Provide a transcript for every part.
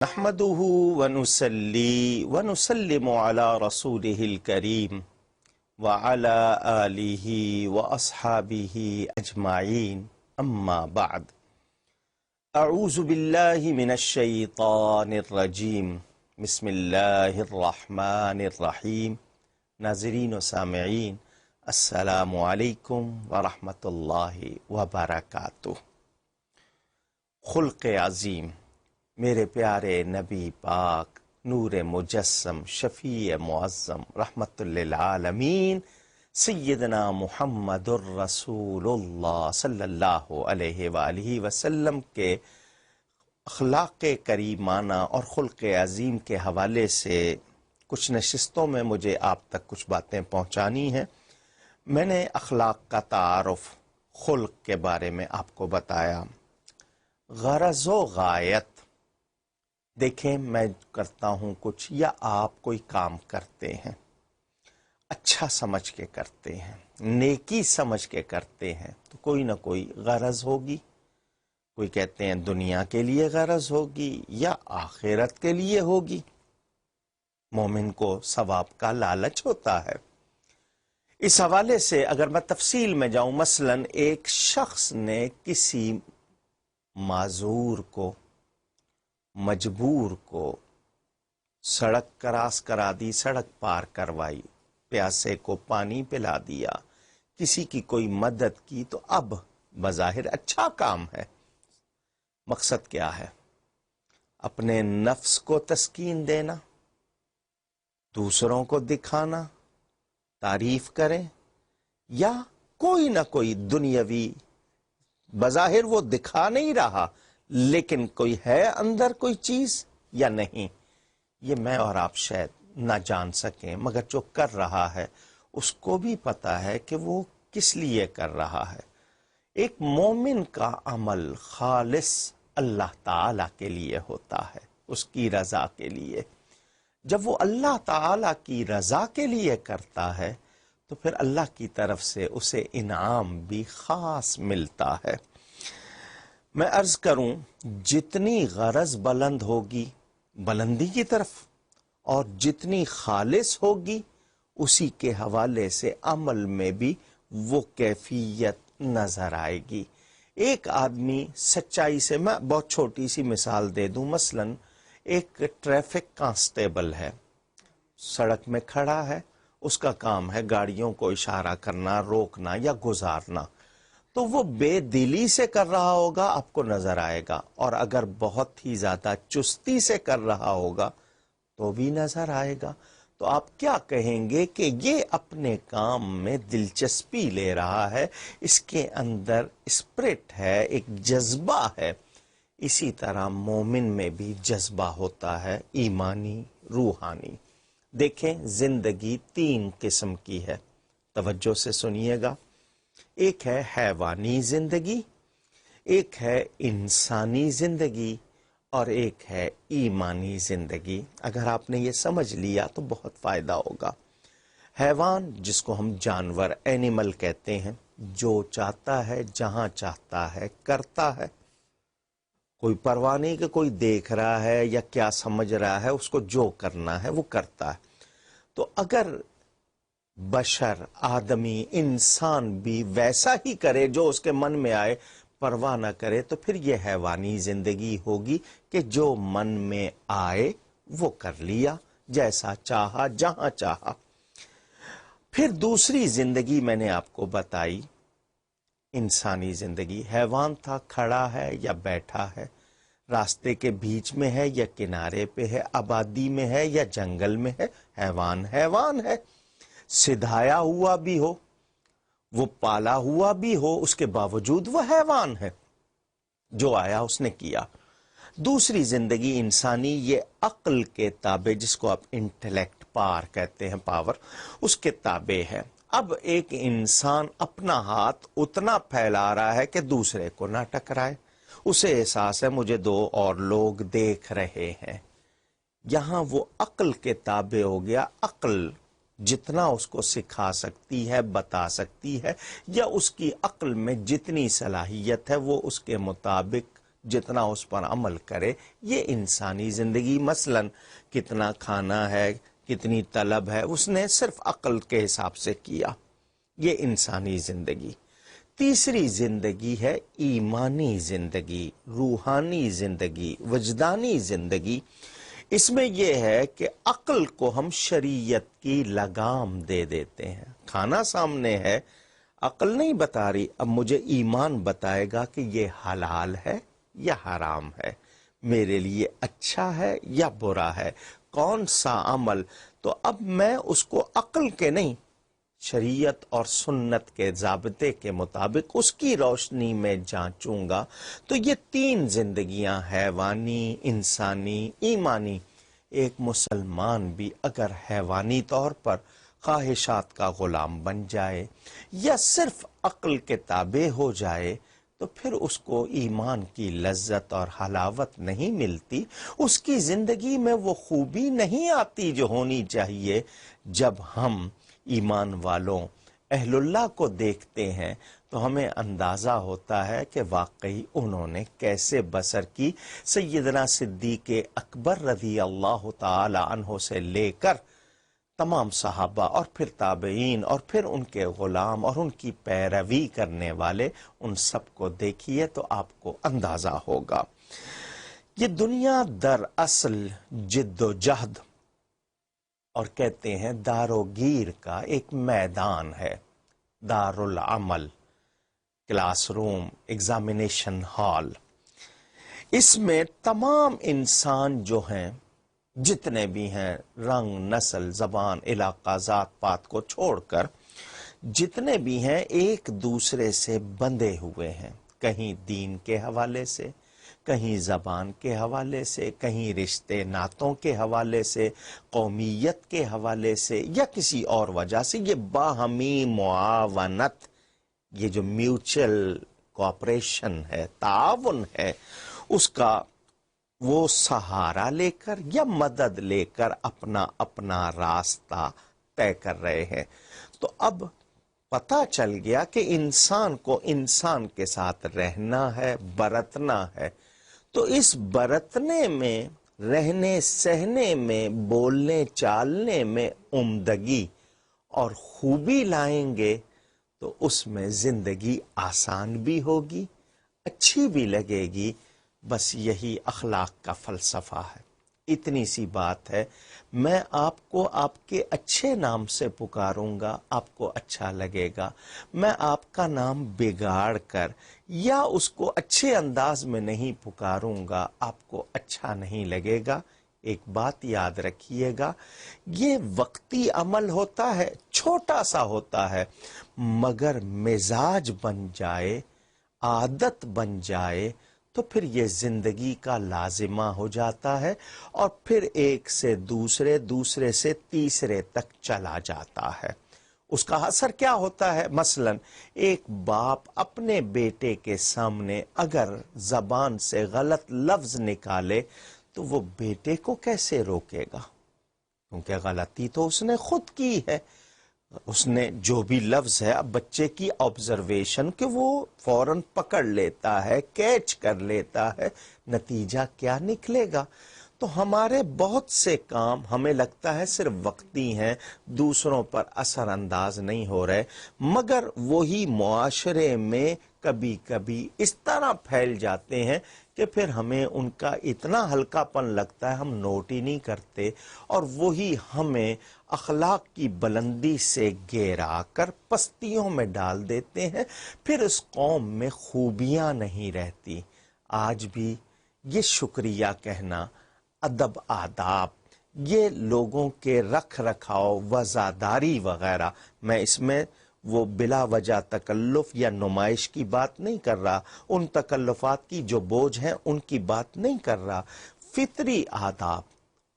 نحمده ونصلي ونسلم على رسوله الكريم وعلى آله وأصحابه أجمعين أما بعد أعوذ بالله من الشيطان الرجيم بسم الله الرحمن الرحيم ناظرین و سامعین السلام علیکم ورحمۃ اللہ وبرکاتہ۔ خلق عظیم میرے پیارے نبی پاک نور مجسم شفیع معظم رحمت للعالمین سیدنا محمد الرسول اللہ صلی اللہ علیہ وآلہ وسلم کے اخلاق کریمانہ اور خلق عظیم کے حوالے سے کچھ نشستوں میں مجھے آپ تک کچھ باتیں پہنچانی ہیں۔ میں نے اخلاق کا تعارف خلق کے بارے میں آپ کو بتایا۔ غرض و غایت، دیکھیں میں کرتا ہوں کچھ یا آپ کوئی کام کرتے ہیں، اچھا سمجھ کے کرتے ہیں، نیکی سمجھ کے کرتے ہیں، تو کوئی نہ کوئی غرض ہوگی۔ کوئی کہتے ہیں دنیا کے لیے غرض ہوگی یا آخرت کے لیے ہوگی۔ مومن کو ثواب کا لالچ ہوتا ہے۔ اس حوالے سے اگر میں تفصیل میں جاؤں، مثلا ایک شخص نے کسی معذور کو، مجبور کو سڑک کراس کرا دی، سڑک پار کروائی، پیاسے کو پانی پلا دیا، کسی کی کوئی مدد کی، تو اب بظاہر اچھا کام ہے۔ مقصد کیا ہے؟ اپنے نفس کو تسکین دینا، دوسروں کو دکھانا، تعریف کریں، یا کوئی نہ کوئی دنیاوی، بظاہر وہ دکھا نہیں رہا لیکن کوئی ہے اندر کوئی چیز یا نہیں، یہ میں اور آپ شاید نہ جان سکیں، مگر جو کر رہا ہے اس کو بھی پتا ہے کہ وہ کس لیے کر رہا ہے۔ ایک مومن کا عمل خالص اللہ تعالی کے لیے ہوتا ہے، اس کی رضا کے لیے۔ جب وہ اللہ تعالی کی رضا کے لیے کرتا ہے تو پھر اللہ کی طرف سے اسے انعام بھی خاص ملتا ہے۔ میں عرض کروں، جتنی غرض بلند ہوگی بلندی کی طرف، اور جتنی خالص ہوگی اسی کے حوالے سے عمل میں بھی وہ کیفیت نظر آئے گی۔ ایک آدمی سچائی سے، میں بہت چھوٹی سی مثال دے دوں، مثلا ایک ٹریفک کانسٹیبل ہے، سڑک میں کھڑا ہے، اس کا کام ہے گاڑیوں کو اشارہ کرنا، روکنا یا گزارنا، تو وہ بے دلی سے کر رہا ہوگا، آپ کو نظر آئے گا، اور اگر بہت ہی زیادہ چستی سے کر رہا ہوگا تو بھی نظر آئے گا۔ تو آپ کیا کہیں گے کہ یہ اپنے کام میں دلچسپی لے رہا ہے، اس کے اندر اسپرٹ ہے، ایک جذبہ ہے۔ اسی طرح مومن میں بھی جذبہ ہوتا ہے، ایمانی، روحانی۔ دیکھیں زندگی تین قسم کی ہے، توجہ سے سنیے گا۔ ایک ہے حیوانی زندگی، ایک ہے انسانی زندگی، اور ایک ہے ایمانی زندگی۔ اگر آپ نے یہ سمجھ لیا تو بہت فائدہ ہوگا۔ حیوان، جس کو ہم جانور، اینیمل کہتے ہیں، جو چاہتا ہے جہاں چاہتا ہے کرتا ہے، کوئی پرواہ نہیں کہ کوئی دیکھ رہا ہے یا کیا سمجھ رہا ہے، اس کو جو کرنا ہے وہ کرتا ہے۔ تو اگر بشر، آدمی، انسان بھی ویسا ہی کرے جو اس کے من میں آئے، پرواہ نہ کرے، تو پھر یہ حیوانی زندگی ہوگی کہ جو من میں آئے وہ کر لیا، جیسا چاہا، جہاں چاہا۔ پھر دوسری زندگی میں نے آپ کو بتائی، انسانی زندگی۔ حیوان تھا، کھڑا ہے یا بیٹھا ہے، راستے کے بیچ میں ہے یا کنارے پہ ہے، آبادی میں ہے یا جنگل میں ہے، حیوان حیوان ہے۔ سدھایا ہوا بھی ہو، وہ پالا ہوا بھی ہو، اس کے باوجود وہ حیوان ہے، جو آیا اس نے کیا۔ دوسری زندگی انسانی، یہ عقل کے تابع، جس کو آپ انٹلیکٹ پار کہتے ہیں، پاور، اس کے تابع ہے۔ اب ایک انسان اپنا ہاتھ اتنا پھیلا رہا ہے کہ دوسرے کو نہ ٹکرائے، اسے احساس ہے مجھے دو اور لوگ دیکھ رہے ہیں۔ یہاں وہ عقل کے تابع ہو گیا۔ عقل جتنا اس کو سکھا سکتی ہے، بتا سکتی ہے، یا اس کی عقل میں جتنی صلاحیت ہے وہ اس کے مطابق جتنا اس پر عمل کرے. یہ انسانی زندگی. مثلا کتنا کھانا ہے، کتنی طلب ہے، اس نے صرف عقل کے حساب سے کیا. یہ انسانی زندگی. تیسری زندگی ہے ایمانی زندگی، روحانی زندگی، وجدانی زندگی. اس میں یہ ہے کہ عقل کو ہم شریعت کی لگام دے دیتے ہیں. کھانا سامنے ہے، عقل نہیں بتا رہی، اب مجھے ایمان بتائے گا کہ یہ حلال ہے یا حرام ہے، میرے لیے اچھا ہے یا برا ہے، کون سا عمل. تو اب میں اس کو عقل کے نہیں، شریعت اور سنت کے ضابطے کے مطابق اس کی روشنی میں جانچوں گا. تو یہ تین زندگیاں، حیوانی، انسانی، ایمانی. ایک مسلمان بھی اگر حیوانی طور پر خواہشات کا غلام بن جائے یا صرف عقل کے تابع ہو جائے تو پھر اس کو ایمان کی لذت اور حلاوت نہیں ملتی، اس کی زندگی میں وہ خوبی نہیں آتی جو ہونی چاہیے. جب ہم ایمان والوں اہل اللہ کو دیکھتے ہیں تو ہمیں اندازہ ہوتا ہے کہ واقعی انہوں نے کیسے بسر کی. سیدنا صدیق اکبر رضی اللہ تعالی عنہ سے لے کر تمام صحابہ اور پھر تابعین اور پھر ان کے غلام اور ان کی پیروی کرنے والے، ان سب کو دیکھیے تو آپ کو اندازہ ہوگا. یہ دنیا در اصل جد و جہد اور کہتے ہیں داروگیر کا ایک میدان ہے. دار العمل، کلاس روم، ایگزامینیشن ہال. اس میں تمام انسان جو ہیں، جتنے بھی ہیں، رنگ، نسل، زبان، علاقہ، ذات پات کو چھوڑ کر جتنے بھی ہیں، ایک دوسرے سے بندھے ہوئے ہیں. کہیں دین کے حوالے سے، کہیں زبان کے حوالے سے، کہیں رشتے ناتوں کے حوالے سے، قومیت کے حوالے سے یا کسی اور وجہ سے. یہ باہمی معاونت، یہ جو میوچل کوآپریشن ہے، تعاون ہے، اس کا وہ سہارا لے کر یا مدد لے کر اپنا اپنا راستہ طے کر رہے ہیں. تو اب پتہ چل گیا کہ انسان کو انسان کے ساتھ رہنا ہے، برتنا ہے. تو اس برتنے میں، رہنے سہنے میں، بولنے چالنے میں عمدگی اور خوبی لائیں گے تو اس میں زندگی آسان بھی ہوگی، اچھی بھی لگے گی. بس یہی اخلاق کا فلسفہ ہے. اتنی سی بات ہے. میں آپ کو آپ کے اچھے نام سے پکاروں گا، آپ کو اچھا لگے گا. میں آپ کا نام بگاڑ کر یا اس کو اچھے انداز میں نہیں پکاروں گا، آپ کو اچھا نہیں لگے گا. ایک بات یاد رکھیے گا، یہ وقتی عمل ہوتا ہے، چھوٹا سا ہوتا ہے، مگر مزاج بن جائے، عادت بن جائے تو پھر یہ زندگی کا لازمہ ہو جاتا ہے اور پھر ایک سے دوسرے، دوسرے سے تیسرے تک چلا جاتا ہے. اس کا اثر کیا ہوتا ہے؟ مثلا ایک باپ اپنے بیٹے کے سامنے اگر زبان سے غلط لفظ نکالے تو وہ بیٹے کو کیسے روکے گا؟ کیونکہ غلطی تو اس نے خود کی ہے. اس نے جو بھی لفظ ہے، اب بچے کی آبزرویشن کہ وہ فوراً پکڑ لیتا ہے، کیچ کر لیتا ہے، نتیجہ کیا نکلے گا؟ تو ہمارے بہت سے کام ہمیں لگتا ہے صرف وقتی ہیں، دوسروں پر اثر انداز نہیں ہو رہے، مگر وہی معاشرے میں کبھی کبھی اس طرح پھیل جاتے ہیں کہ پھر ہمیں ان کا اتنا ہلکا پن لگتا ہے، ہم نوٹ ہی نہیں کرتے، اور وہی ہمیں اخلاق کی بلندی سے گھیرا کر پستیوں میں ڈال دیتے ہیں. پھر اس قوم میں خوبیاں نہیں رہتی. آج بھی یہ شکریہ کہنا، ادب، آداب، یہ لوگوں کے رکھ رکھاؤ، وزاداری وغیرہ، میں اس میں وہ بلا وجہ تکلف یا نمائش کی بات نہیں کر رہا، ان تکلفات کی جو بوجھ ہیں ان کی بات نہیں کر رہا. فطری آداب،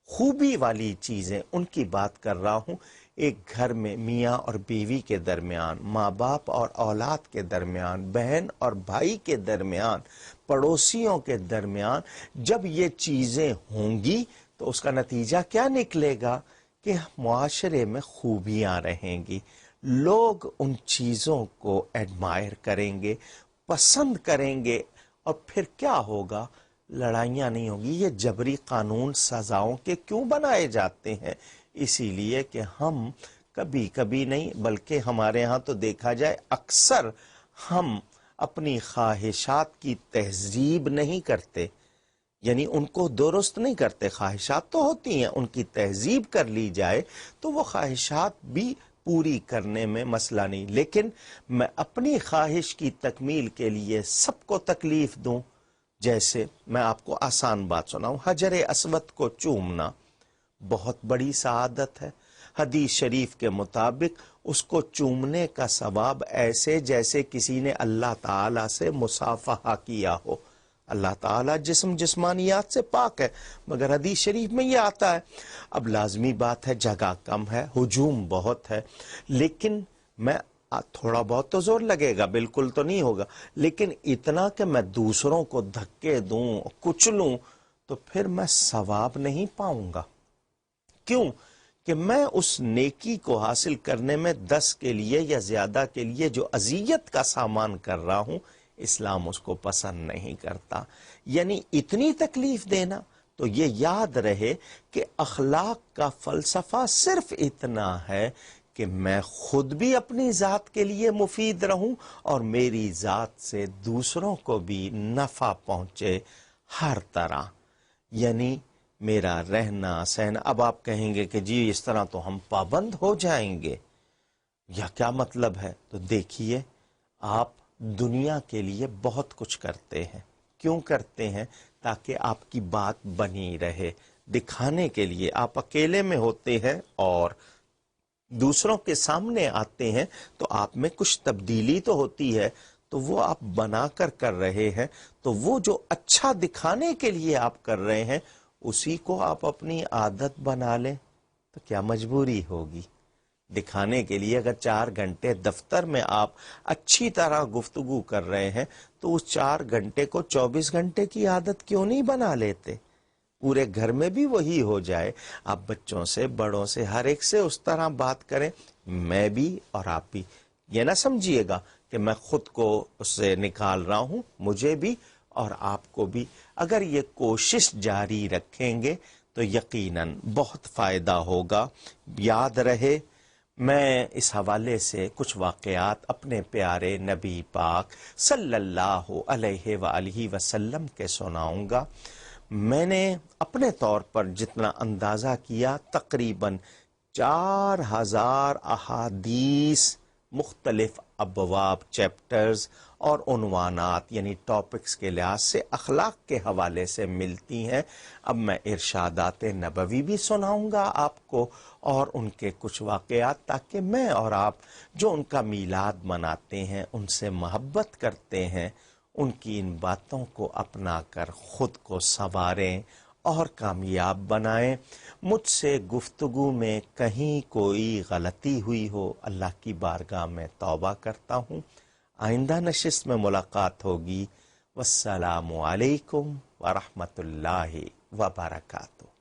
خوبی والی چیزیں، ان کی بات کر رہا ہوں. ایک گھر میں میاں اور بیوی کے درمیان، ماں باپ اور اولاد کے درمیان، بہن اور بھائی کے درمیان، پڑوسیوں کے درمیان جب یہ چیزیں ہوں گی تو اس کا نتیجہ کیا نکلے گا؟ کہ معاشرے میں خوبیاں رہیں گی. لوگ ان چیزوں کو ایڈمائر کریں گے، پسند کریں گے، اور پھر کیا ہوگا؟ لڑائیاں نہیں ہوگی. یہ جبری قانون سزاؤں کے کیوں بنائے جاتے ہیں؟ اسی لیے کہ ہم کبھی کبھی نہیں بلکہ ہمارے ہاں تو دیکھا جائے اکثر ہم اپنی خواہشات کی تہذیب نہیں کرتے، یعنی ان کو درست نہیں کرتے. خواہشات تو ہوتی ہیں، ان کی تہذیب کر لی جائے تو وہ خواہشات بھی پوری کرنے میں مسئلہ نہیں. لیکن میں اپنی خواہش کی تکمیل کے لیے سب کو تکلیف دوں. جیسے میں آپ کو آسان بات سناؤں، حجر اسود کو چومنا بہت بڑی سعادت ہے. حدیث شریف کے مطابق اس کو چومنے کا ثواب ایسے جیسے کسی نے اللہ تعالی سے مصافحہ کیا ہو. اللہ تعالیٰ جسمانیات سے پاک ہے، مگر حدیث شریف میں یہ آتا ہے. اب لازمی بات ہے جگہ کم ہے، ہجوم بہت ہے، لیکن میں تھوڑا بہت تو زور لگے گا، بالکل تو نہیں ہوگا، لیکن اتنا کہ میں دوسروں کو دھکے دوں، کچلوں، تو پھر میں ثواب نہیں پاؤں گا. کیوں؟ کہ میں اس نیکی کو حاصل کرنے میں 10 کے لیے یا زیادہ کے لیے جو اذیت کا سامان کر رہا ہوں، اسلام اس کو پسند نہیں کرتا. یعنی اتنی تکلیف دینا. تو یہ یاد رہے کہ اخلاق کا فلسفہ صرف اتنا ہے کہ میں خود بھی اپنی ذات کے لیے مفید رہوں اور میری ذات سے دوسروں کو بھی نفع پہنچے ہر طرح. یعنی میرا رہنا سہنا. اب آپ کہیں گے کہ جی اس طرح تو ہم پابند ہو جائیں گے، یا کیا مطلب ہے؟ تو دیکھیے، آپ دنیا کے لیے بہت کچھ کرتے ہیں. کیوں کرتے ہیں؟ تاکہ آپ کی بات بنی رہے، دکھانے کے لیے. آپ اکیلے میں ہوتے ہیں اور دوسروں کے سامنے آتے ہیں تو آپ میں کچھ تبدیلی تو ہوتی ہے، تو وہ آپ بنا کر رہے ہیں. تو وہ جو اچھا دکھانے کے لیے آپ کر رہے ہیں، اسی کو آپ اپنی عادت بنا لیں تو کیا مجبوری ہوگی؟ دکھانے کے لیے اگر 4 گھنٹے دفتر میں آپ اچھی طرح گفتگو کر رہے ہیں تو اس 4 گھنٹے کو 24 گھنٹے کی عادت کیوں نہیں بنا لیتے؟ پورے گھر میں بھی وہی ہو جائے. آپ بچوں سے، بڑوں سے، ہر ایک سے اس طرح بات کریں. میں بھی اور آپ بھی. یہ نہ سمجھیے گا کہ میں خود کو اس سے نکال رہا ہوں، مجھے بھی اور آپ کو بھی. اگر یہ کوشش جاری رکھیں گے تو یقیناً بہت فائدہ ہوگا. یاد رہے، میں اس حوالے سے کچھ واقعات اپنے پیارے نبی پاک صلی اللہ علیہ وآلہ وسلم کے سناؤں گا. میں نے اپنے طور پر جتنا اندازہ کیا تقریباً 4000 احادیث مختلف ابواب، چیپٹرز اور عنوانات یعنی ٹاپکس کے لحاظ سے اخلاق کے حوالے سے ملتی ہیں. اب میں ارشادات نبوی بھی سناؤں گا آپ کو اور ان کے کچھ واقعات، تاکہ میں اور آپ جو ان کا میلاد مناتے ہیں، ان سے محبت کرتے ہیں، ان کی ان باتوں کو اپنا کر خود کو سنواریں اور کامیاب بنائیں. مجھ سے گفتگو میں کہیں کوئی غلطی ہوئی ہو، اللہ کی بارگاہ میں توبہ کرتا ہوں. آئندہ نشست میں ملاقات ہوگی. والسلام علیکم ورحمۃ اللہ وبرکاتہ.